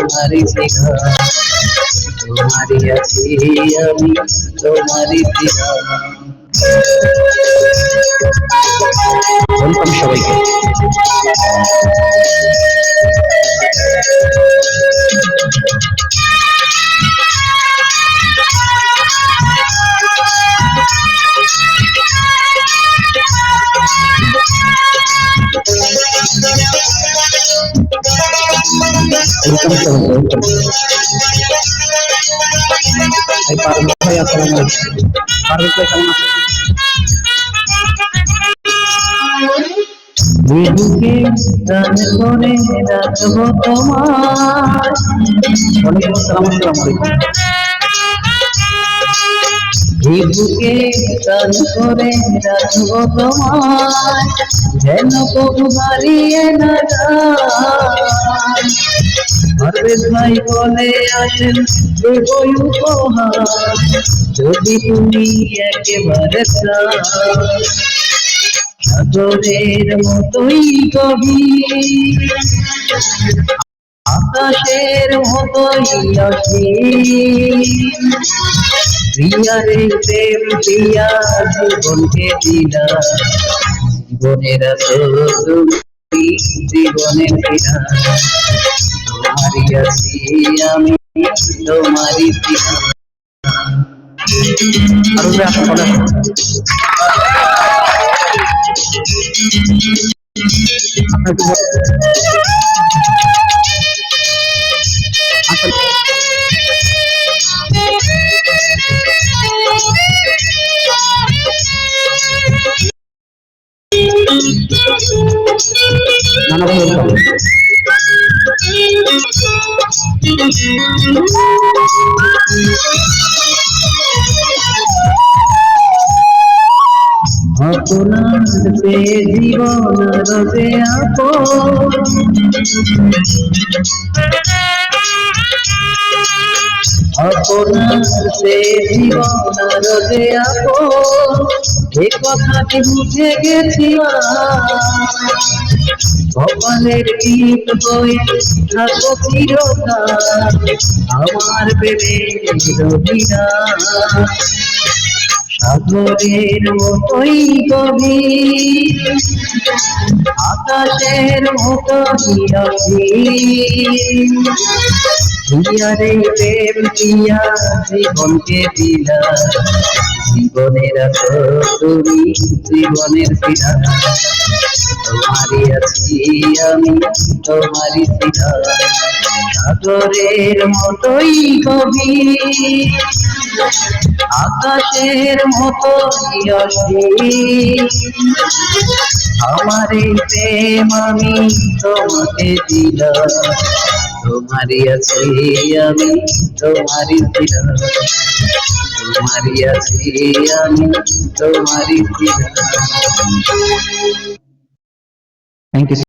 তোমারি ছিলা, তোমারি আছি আমি তোমারি ছিলা। ওয়েলকাম সবাইকে। ভাই আসসালামু আলাইকুম। পারভেজ ভাই কেমন আছেন? বুকে গান করে রাখবো তোমার। ওয়ালাইকুম আসসালাম, আসসালামু আলাইকুম। বুকে গান করে রাখবো তোমার, যেন কবু হারিয়ে না যায়। পারভেজ ভাই বলে আসেন দেবই উপহার, যদি তুমি একেবারে চাও। সাগরের মতোই গভীর, আকাশের মতোই অসীম। প্রিয়ারে প্রেম প্রিয়া জীবনকে দিলা, জীবনের তুমি জীবনের পিতা। তোমারই আছি আমি তোমারই পিতা। আরো আসা বলেন। আপনার সে জীবন রবে আপন, আপনার সে জীবন রবে আপন। এ কথাটি বুঝে গেছি কপালের গীত হয়ে থাকো চিরকাল, আমার প্রেমের রবিনা। সাগরের মতোই গভীর, আকাশের মতোই অসীম। প্রিয়ারে প্রেম প্রিয়া জীবনকে দিলা, জীবনের তুমি জীবনের পিতা। তোমারই আছি আমি তোমারই পিতা। সাগরের মতোই গভীর, আকাশের মতোই অসীম। আমার এই প্রেম আমি তোমাকে দিলাম, তোমারই আছি আমি তোমারই পিতা। তোমারই আছি আমি তোমারই পিতা। Thank you.